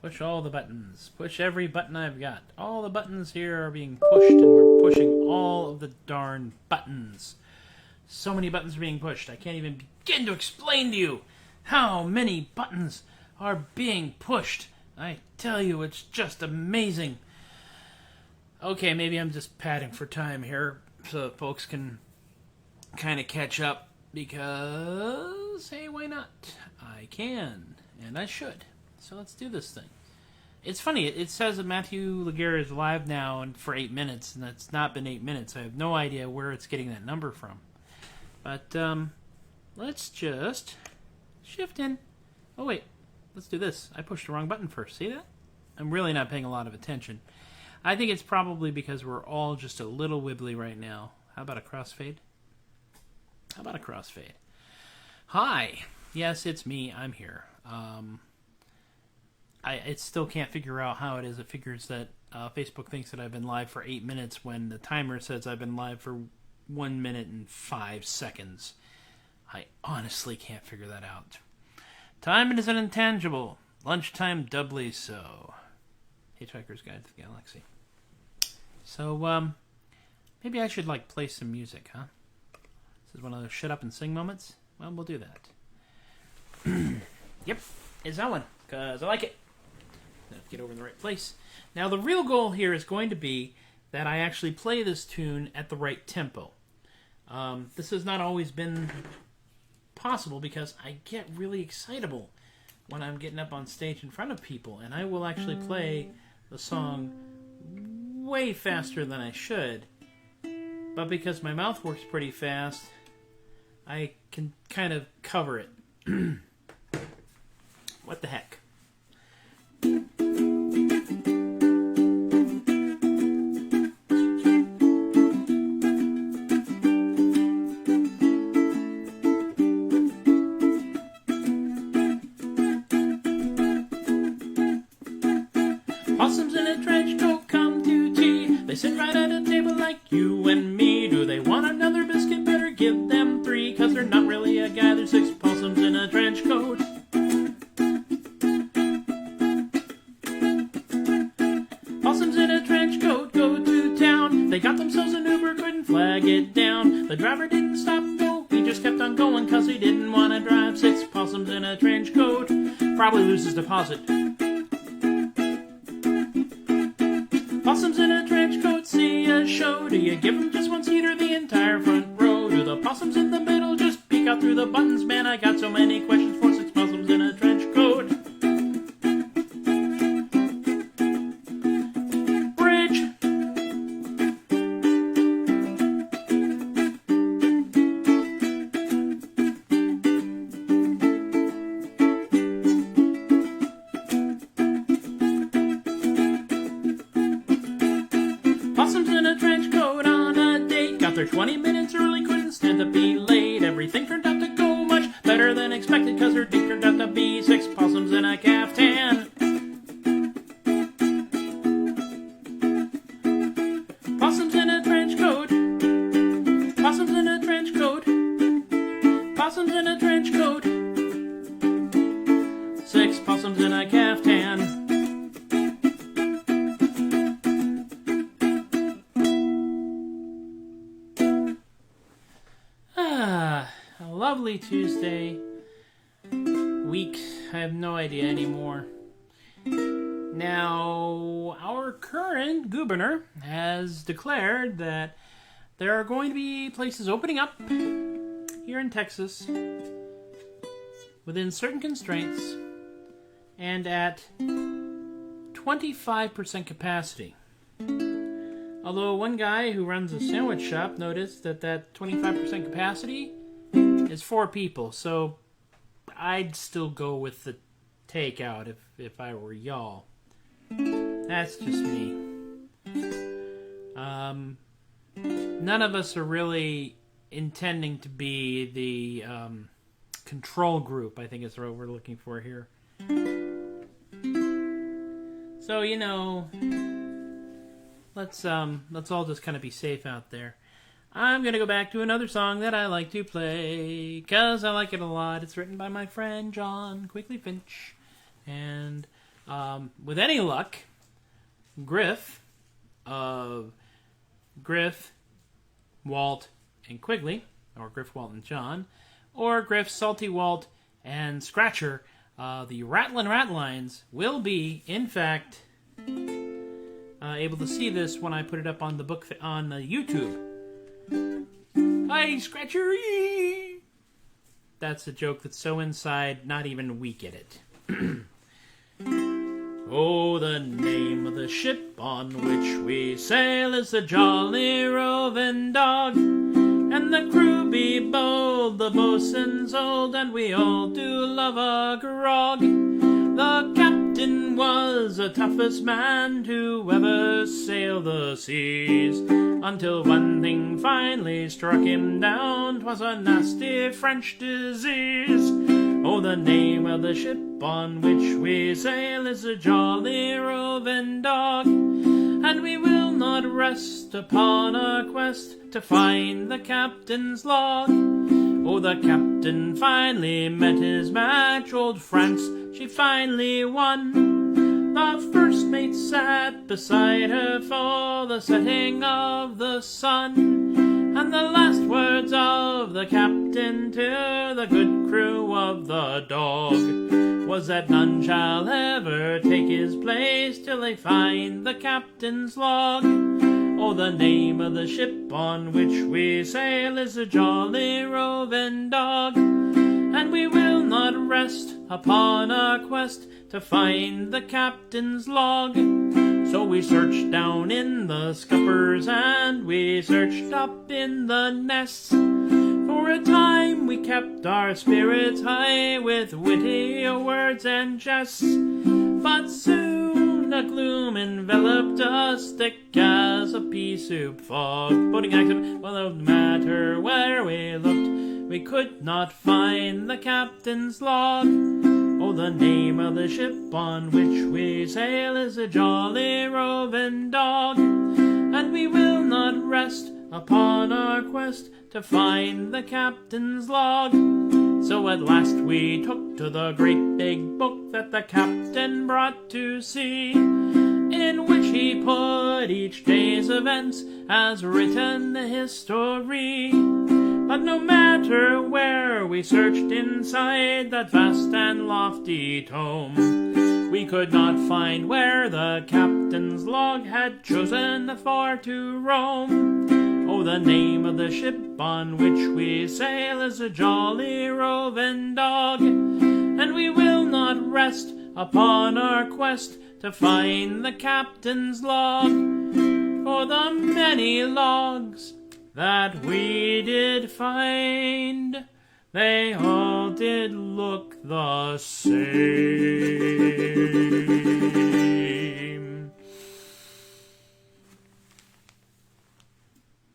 Push all the buttons. Push every button I've got. All the buttons here are being pushed, and we're pushing all of the darn buttons. So many buttons are being pushed. I can't even begin to explain to you how many buttons are being pushed. I tell you, it's just amazing. Okay, maybe I'm just padding for time here so that folks can kind of catch up because, hey, why not? I can, and I should. So let's do this thing. It's funny, it says that Matthew Laguerre is live now and for 8 minutes, and that's not been 8 minutes. I have no idea where it's getting that number from. But, let's just shift in. Oh, wait. Let's do this. I pushed the wrong button first. See that? I'm really not paying a lot of attention. I think it's probably because we're all just a little wibbly right now. How about a crossfade? How about a crossfade? Hi. Yes, it's me. I'm here. I still can't figure out how it is. It figures that Facebook thinks that I've been live for 8 minutes when the timer says I've been live for 1 minute and 5 seconds. I honestly can't figure that out. Time is an intangible. Lunchtime doubly so. Hitchhiker's Guide to the Galaxy. So, maybe I should, play some music, huh? This is one of those shut up and sing moments. Well, we'll do that. Yep, it's that one, because I like it. Let's get over in the right place. Now, the real goal here is going to be that I actually play this tune at the right tempo. This has not always been possible because I get really excitable when I'm getting up on stage in front of people, and I will actually play the song way faster than I should, but because my mouth works pretty fast, I can kind of cover it. What the heck? Possums in a trench coat come to tea. They sit right at a table like you and me. Do they want another biscuit? Better give them 3, 'cause they're not really a guy. There's 6 possums in a trench coat. Possums in a trench coat go to town. They got themselves an Uber, couldn't flag it down. The driver didn't stop, no, he just kept on going 'cause he didn't want to drive. 6 possums in a trench coat. Probably lose his deposit. Possums in a trench coat see a show. Do you give them just one seat or the entire front row? Do the possums in the middle just peek out through the buttons? Man, I got so many questions for 6 possums in a trench coat. Bridge. Possums in a trench coat on a date. Got there 20 minutes early, couldn't stand to be late. Everything turned out to go much better than expected, 'cause her date turned out to be 6 possums in a caftan. Possums in a trench coat. Possums in a trench coat. Possums in a trench coat. 6 possums in a caftan. A lovely Tuesday week. I have no idea anymore. Now, our current Gubner has declared that there are going to be places opening up here in Texas within certain constraints and at 25% capacity. Although one guy who runs a sandwich shop noticed that 25% capacity is 4 people, so I'd still go with the takeout if I were y'all. That's just me. None of us are really intending to be the control group, I think is what we're looking for here. So, let's all just kind of be safe out there. I'm going to go back to another song that I like to play, 'cause I like it a lot. It's written by my friend John Quigley Finch, and With any luck, Griff of Griff, Walt, and Quigley, or Griff, Walt, and John, or Griff, Salty Walt, and Scratcher, the Rattlin' Ratlines will be, in fact, able to see this when I put it up on the book on YouTube. Hi, Scratcher! That's a joke that's so inside, not even we get it. Oh, the name of the ship on which we sail is the Jolly Roving Dog. And the crew be bold, the boatswain's old, and we all do love a grog. The captain was the toughest man to ever sail the seas, until one thing finally struck him down, 'twas a nasty French disease. Oh, the name of the ship on which we sail is the Jolly Roving Dog. And we will not rest upon our quest to find the captain's log. Oh, the captain finally met his match, old France, she finally won. The first mate sat beside her for the setting of the sun, and the last words of the captain to the good crew of the Dog was that none shall ever take his place till they find the captain's log. Oh, the name of the ship on which we sail is the Jolly Roving Dog. And we will not rest upon our quest to find the captain's log. So we searched down in the scuppers and we searched up in the nests. For a time we kept our spirits high with witty words and jests. But soon the gloom enveloped us thick as a pea soup fog. Boating accident, well, no matter where we looked, we could not find the captain's log. Oh, the name of the ship on which we sail is the Jolly Roving Dog. And we will not rest upon our quest to find the captain's log. So at last we took to the great big book that the captain brought to sea, in which he put each day's events as written the history. But no matter where we searched inside that vast and lofty tome, we could not find where the captain's log had chosen for to roam. Oh, the name of the ship on which we sail is the Jolly Roving Dog. And we will not rest upon our quest to find the captain's log. For the many logs that we did find, they all did look the same.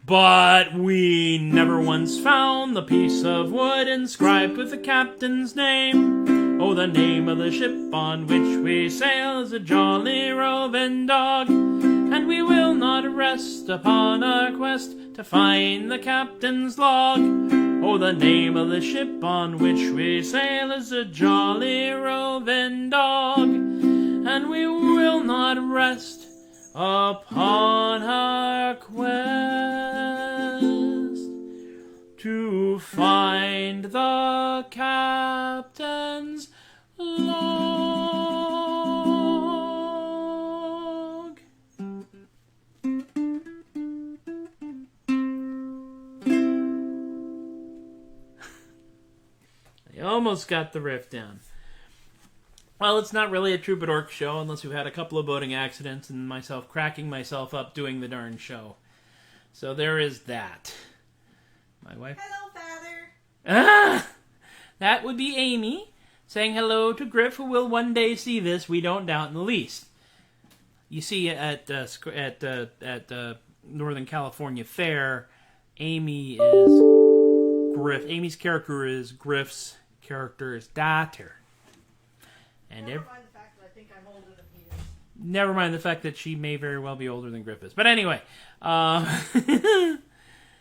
But we never once found the piece of wood inscribed with the captain's name. Oh, the name of the ship on which we sail is a Jolly Roving Dog. And we will not rest upon our quest to find the captain's log. Oh, the name of the ship on which we sail is a Jolly Roving Dog. And we will not rest upon our quest to find the captain's log. I almost got the riff down. Well, it's not really a Troubadork show unless we've had a couple of boating accidents and myself cracking myself up doing the darn show. So there is that. My wife... Hello, Father! Ah! That would be Amy saying hello to Griff, who will one day see this, we don't doubt in the least. You see, at Northern California Fair, Amy is Griff. Amy's character is Griff's character's daughter. And never mind the fact that I think I'm older than he is. Never mind the fact that she may very well be older than Griff is. But anyway, I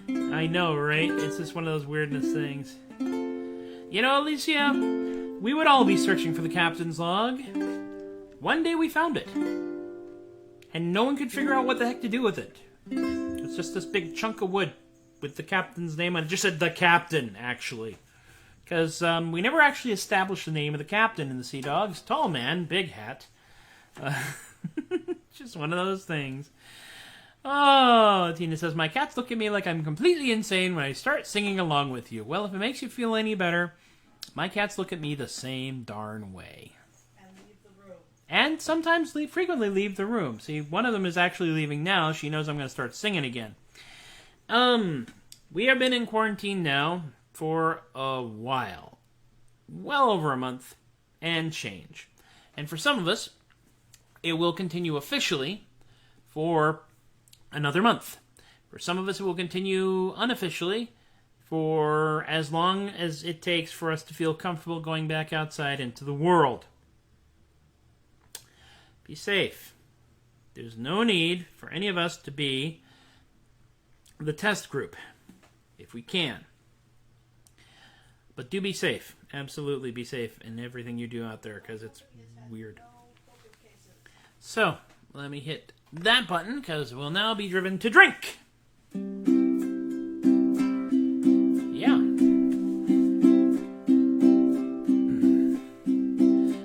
know, right? It's just one of those weirdness things. You know, Alicia, we would all be searching for the captain's log. one day we found it. And no one could figure out what the heck to do with it. It's just this big chunk of wood with the captain's name on it. It just said the captain, actually. Because we never actually established the name of the captain in the Sea Dogs. Tall man, big hat. Just one of those things. Oh, Tina says, my cats look at me like I'm completely insane when I start singing along with you. Well, if it makes you feel any better, my cats look at me the same darn way. And leave the room. And sometimes frequently leave the room. See, one of them is actually leaving now. She knows I'm going to start singing again. We have been in quarantine now for a while. Well over a month and change. And for some of us, it will continue officially for another month. For some of us, it will continue unofficially for as long as it takes for us to feel comfortable going back outside into the world. Be safe. There's no need for any of us to be the test group, if we can. But do be safe. Absolutely be safe in everything you do out there, because it's weird. So, let me hit that button, because we'll now be driven to drink. Yeah.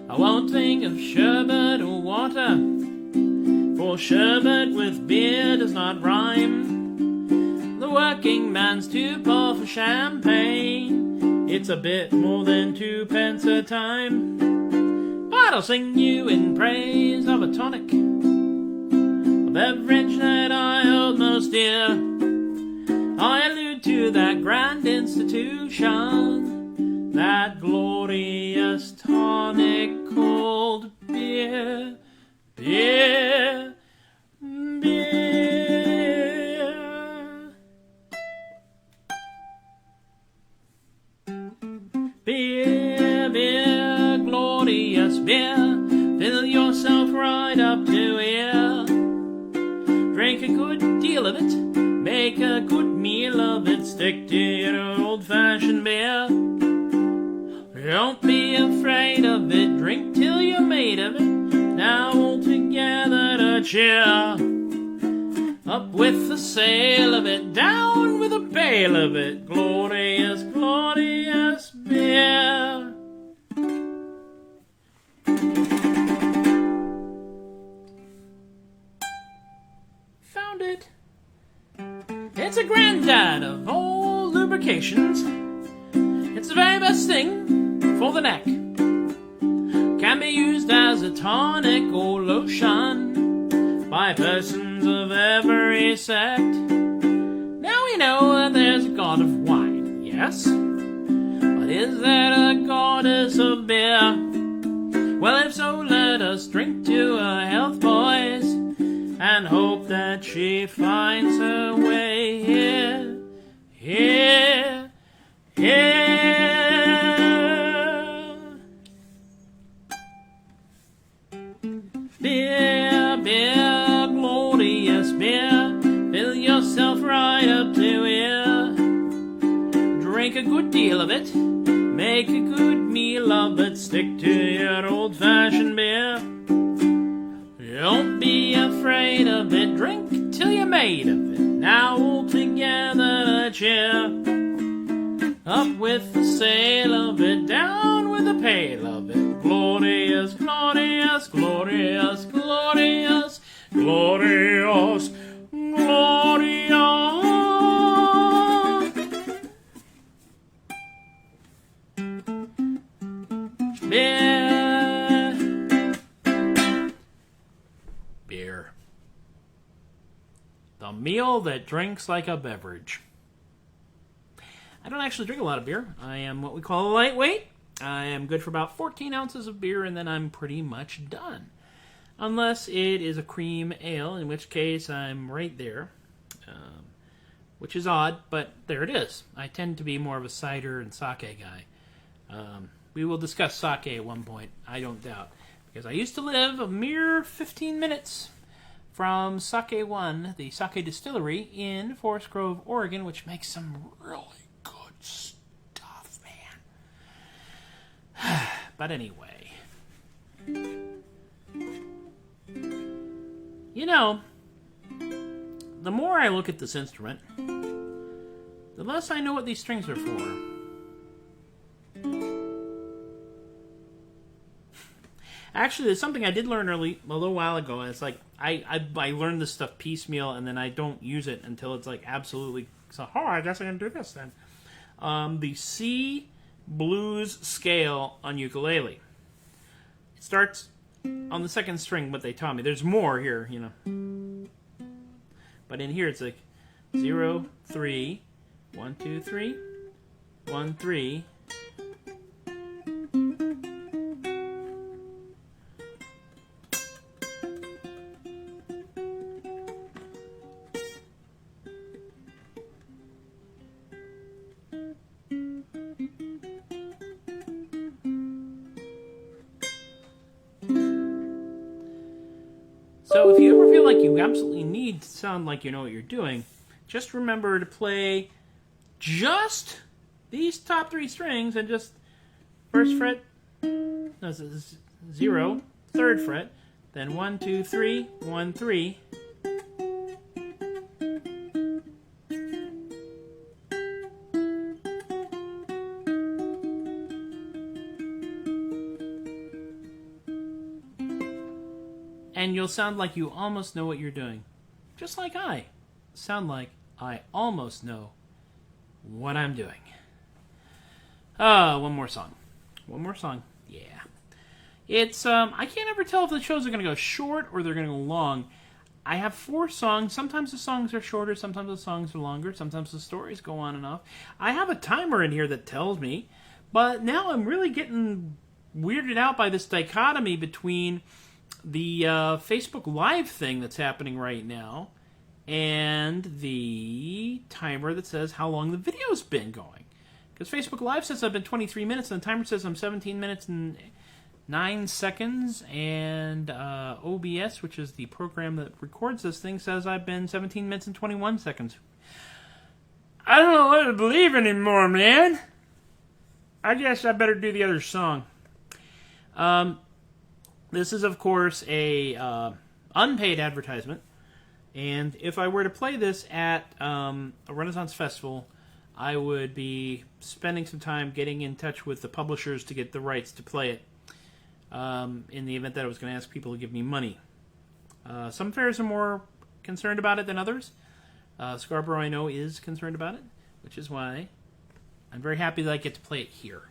I won't think of sherbet or water, for sherbet with beer does not rhyme. The working man's too poor for champagne. It's a bit more than 2 pence a time. But I'll sing you in praise of a tonic, a beverage that I hold most dear. I allude to that grand institution, that glorious tonic called beer. Beer, beer. Beer, beer, glorious beer. Fill yourself right up to here. Drink a good deal of it, make a good meal of it, stick to your old-fashioned beer. Don't be afraid of it, drink till you're made of it. Now all together to cheer. Up with the sail of it, down with a pail of it. Glorious, glorious beer. Found it. It's a granddad of all lubrications. It's the very best thing for the neck. Can be used as a tonic or lotion by persons of every sect. Now we know there's a god of wine, yes? But is there a goddess of beer? Well, if so, let us drink to her health, boys, and hope that she finds her way here, here, here. Beer, beer, glorious beer. Fill yourself right up to here. Drink a good deal of it, make a good meal of it, stick to your old-fashioned beer. Don't be afraid of it, drink till you're made of it. Now all together cheer. Up with the sail of it, down with the pail of it. Glorious, glorious, glorious, glorious, glorious, glorious. Beer. Beer. The meal that drinks like a beverage. I don't actually drink a lot of beer. I am what we call a lightweight. I am good for about 14 ounces of beer, and then I'm pretty much done. Unless it is a cream ale, in which case I'm right there. Which is odd, but there it is. I tend to be more of a cider and sake guy. We will discuss sake at one point, I don't doubt. Because I used to live a mere 15 minutes from Sake One, the sake distillery in Forest Grove, Oregon, which makes some really good stuff, man. But anyway. You know, the more I look at this instrument, the less I know what these strings are for. Actually, there's something I did learn a little while ago, and it's like I learned this stuff piecemeal, and then I don't use it until it's like absolutely. So, I guess I can do this then. The C blues scale on ukulele. It starts on the second string, what they taught me. There's more here, you know. But in here, it's like 0, 3, 1, 2, 3, 1, 3. So if you ever feel like you absolutely need to sound like you know what you're doing, just remember to play just these top 3 strings and just first fret, no, this is 0, third fret, then 1, 2, 3, 1, 3. And you'll sound like you almost know what you're doing. Just like I sound like I almost know what I'm doing. One more song. One more song. Yeah. It's, I can't ever tell if the shows are going to go short or they're going to go long. I have 4 songs. Sometimes the songs are shorter, sometimes the songs are longer, sometimes the stories go on and off. I have a timer in here that tells me, but now I'm really getting weirded out by this dichotomy between the Facebook Live thing that's happening right now and the timer that says how long the video's been going. Because Facebook Live says I've been 23 minutes and the timer says I'm 17 minutes and 9 seconds, and OBS, which is the program that records this thing, says I've been 17 minutes and 21 seconds. I don't know what to believe anymore, man. I guess I better do the other song. This is, of course, a unpaid advertisement, and if I were to play this at a Renaissance festival, I would be spending some time getting in touch with the publishers to get the rights to play it in the event that I was going to ask people to give me money. Some fairs are more concerned about it than others. Scarborough, I know, is concerned about it, which is why I'm very happy that I get to play it here.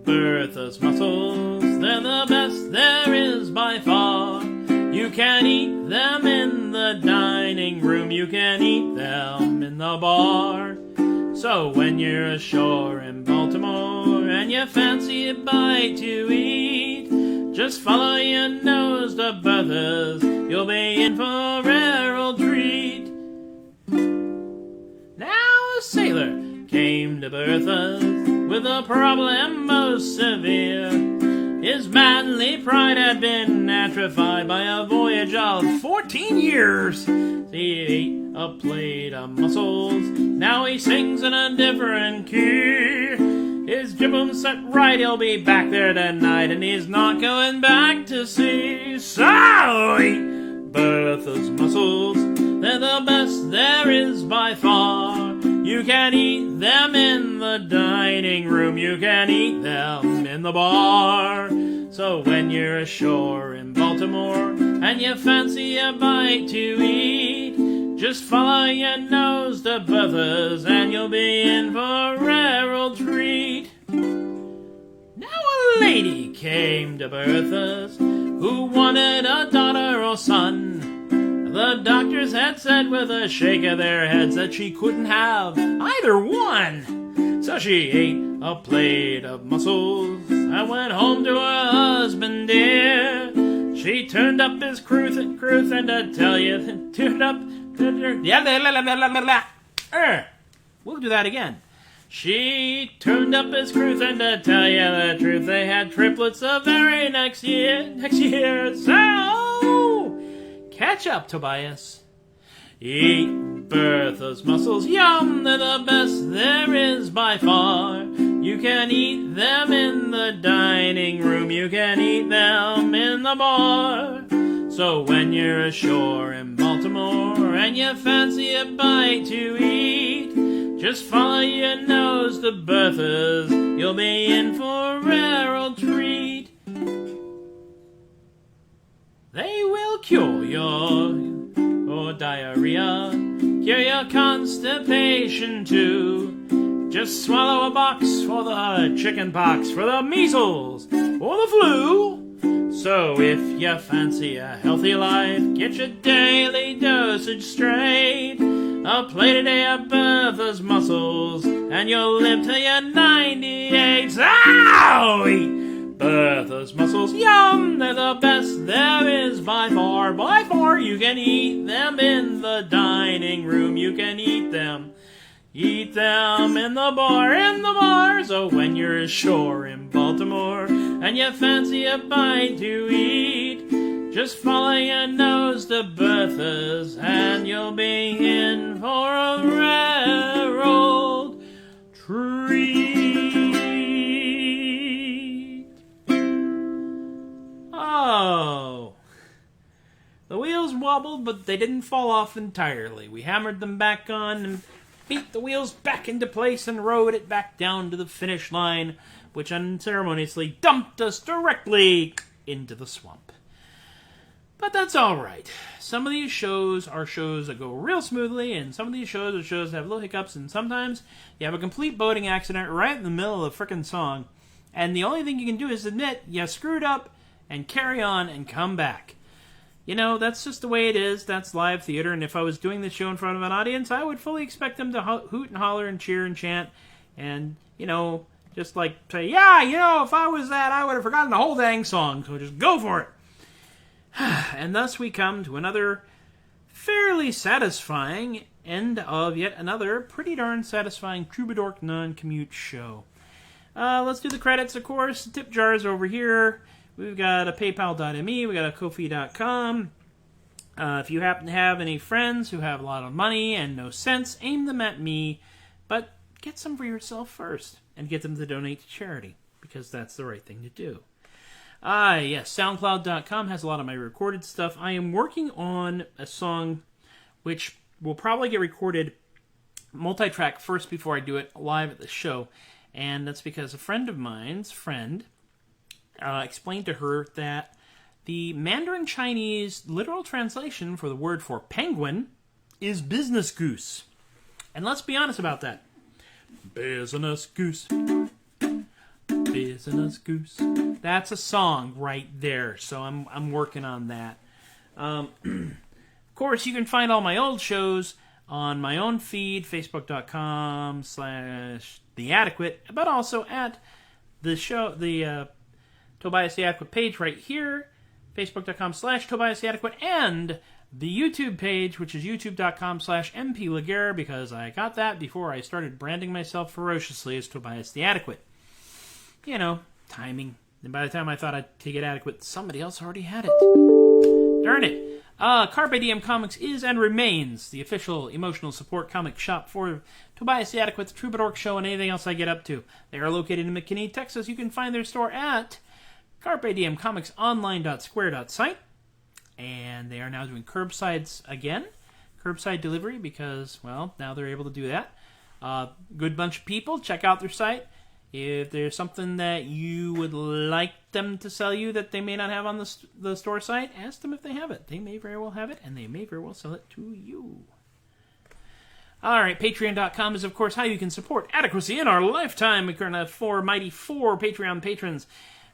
Bertha's mussels, they're the best there is by far. You can eat them in the dining room, you can eat them in the bar. So when you're ashore in Baltimore and you fancy a bite to eat, just follow your nose to Bertha's, you'll be in for a rare old treat. Now a sailor came to Bertha's with a problem most severe. His manly pride had been atrophied by a voyage of 14 years. He ate a plate of mussels, now he sings in a different key. His jibboom set right, he'll be back there tonight, and he's not going back to sea. So eat Bertha's mussels, they're the best there is by far. You can eat them in the dining room, you can eat them in the bar. So when you're ashore in Baltimore and you fancy a bite to eat, just follow your nose to Bertha's and you'll be in for a rare old treat. Now a lady came to Bertha's who wanted a daughter or son. The doctors had said with a shake of their heads that she couldn't have either one. So she ate a plate of mussels and went home to her husband dear. She turned up his cruth and to tell you, turned up, we'll do that again. She turned up his cruth and to tell you the truth, they had triplets the very next year. So catch up, Tobias. Eat Bertha's mussels, yum, they're the best there is by far. You can eat them in the dining room, you can eat them in the bar. So when you're ashore in Baltimore and you fancy a bite to eat, just follow your nose to Bertha's, you'll be in for a rare old treat. They will cure your diarrhea, cure your constipation too. Just swallow a box for the chicken pox, for the measles, or the flu. So if you fancy a healthy life, get your daily dosage straight. A plate a day of Bertha's mussels, and you'll live till you're 98. Owie! Bertha's mussels, yum, they're the best there is by far. By far, you can eat them in the dining room, you can eat them in the bar. So when you're ashore in Baltimore and you fancy a bite to eat, just follow your nose to Bertha's and you'll be in for a rare old treat. Oh, the wheels wobbled, but they didn't fall off entirely. We hammered them back on and beat the wheels back into place and rode it back down to the finish line, which unceremoniously dumped us directly into the swamp. But that's all right. Some of these shows are shows that go real smoothly, and some of these shows are shows that have little hiccups, and sometimes you have a complete boating accident right in the middle of the frickin' song, and the only thing you can do is admit you screwed up and carry on and come back. You know, that's just the way it is. That's live theater, and if I was doing this show in front of an audience, I would fully expect them to hoot and holler and cheer and chant and, you know, just like say, yeah, you know, if I was that, I would have forgotten the whole dang song, so just go for it. And thus we come to another fairly satisfying end of yet another pretty darn satisfying Troubadork non-commute show. Let's do the credits, of course. The tip jars over here. We've got a PayPal.me. We've got a Ko-fi.com. If you happen to have any friends who have a lot of money and no sense, aim them at me. But get some for yourself first and get them to donate to charity, because that's the right thing to do. Yes, SoundCloud.com has a lot of my recorded stuff. I am working on a song which will probably get recorded multi-track first before I do it live at the show. And that's because a friend of mine's friend explained to her that the Mandarin Chinese literal translation for the word for penguin is business goose. And let's be honest about that. Business goose. Business goose. That's a song right there, so I'm working on that. Of course, you can find all my old shows on my own feed, facebook.com/theadequate, but also at the show, the Tobias the Adequate page right here, facebook.com/Tobias the Adequate, and the YouTube page, which is youtube.com/MPLaguerre, because I got that before I started branding myself ferociously as Tobias the Adequate. You know, timing. And by the time I thought I'd take it adequate, somebody else already had it. Darn it. Carpe Diem Comics is and remains the official emotional support comic shop for Tobias the Adequate, the Troubadork Show, and anything else I get up to. They are located in McKinney, Texas. You can find their store at CarpeDiemComicsOnline.SQUARE.SITE. And they are now doing curbsides again. Curbside delivery because, well, now they're able to do that. Good bunch of people. Check out their site. If there's something that you would like them to sell you that they may not have on the store site, ask them if they have it. They may very well have it, and they may very well sell it to you. All right, Patreon.com is, of course, how you can support adequacy in our lifetime. We currently have four Patreon patrons,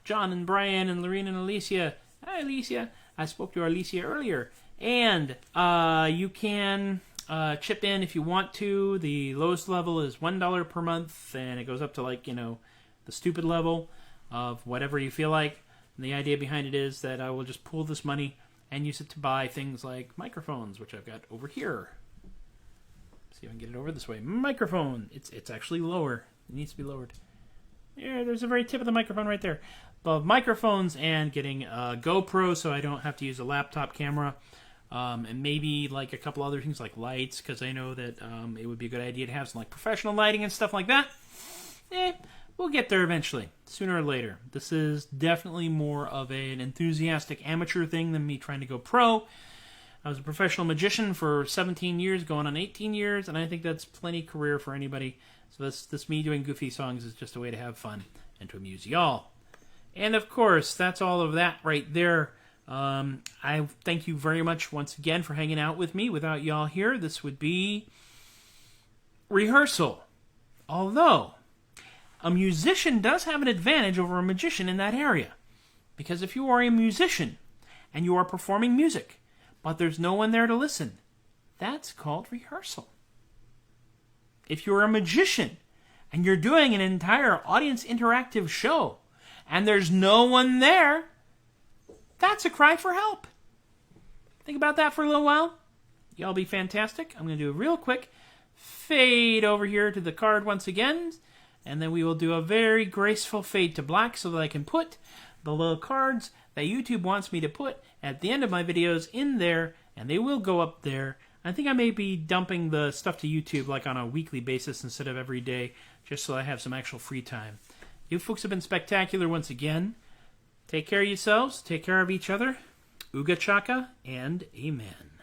John and Brian and Lorene and Alicia. Hi, Alicia. I spoke to Alicia earlier. And you can chip in if you want to. The lowest level is $1 per month, and it goes up to, like, you know, the stupid level of whatever you feel like. And the idea behind it is that I will just pool this money and use it to buy things like microphones, which I've got over here. See if I can get it over this way. Microphone. It's actually lower. It needs to be lowered. Yeah, there's a very tip of the microphone right there. But microphones and getting a GoPro so I don't have to use a laptop camera and maybe like a couple other things like lights, because I know that it would be a good idea to have some like professional lighting and stuff like that. We'll get there eventually, sooner or later. This is definitely more of an enthusiastic amateur thing than me trying to go pro. I was a professional magician for 17 years, going on 18 years, and I think that's plenty career for anybody. So this me doing goofy songs is just a way to have fun and to amuse y'all. And of course, that's all of that right there. I thank you very much once again for hanging out with me. Without y'all here, this would be rehearsal. Although, a musician does have an advantage over a magician in that area. Because if you are a musician and you are performing music, but there's no one there to listen, that's called rehearsal. If you're a magician and you're doing an entire audience interactive show and there's no one there, that's a cry for help. Think about that for a little while. Y'all be fantastic. I'm going to do a real quick fade over here to the card once again, and then we will do a very graceful fade to black so that I can put the little cards that YouTube wants me to put at the end of my videos in there, and they will go up there. I think I may be dumping the stuff to YouTube like on a weekly basis instead of every day, just so I have some actual free time. You folks have been spectacular once again. Take care of yourselves, take care of each other. Ooga-chaka, and amen.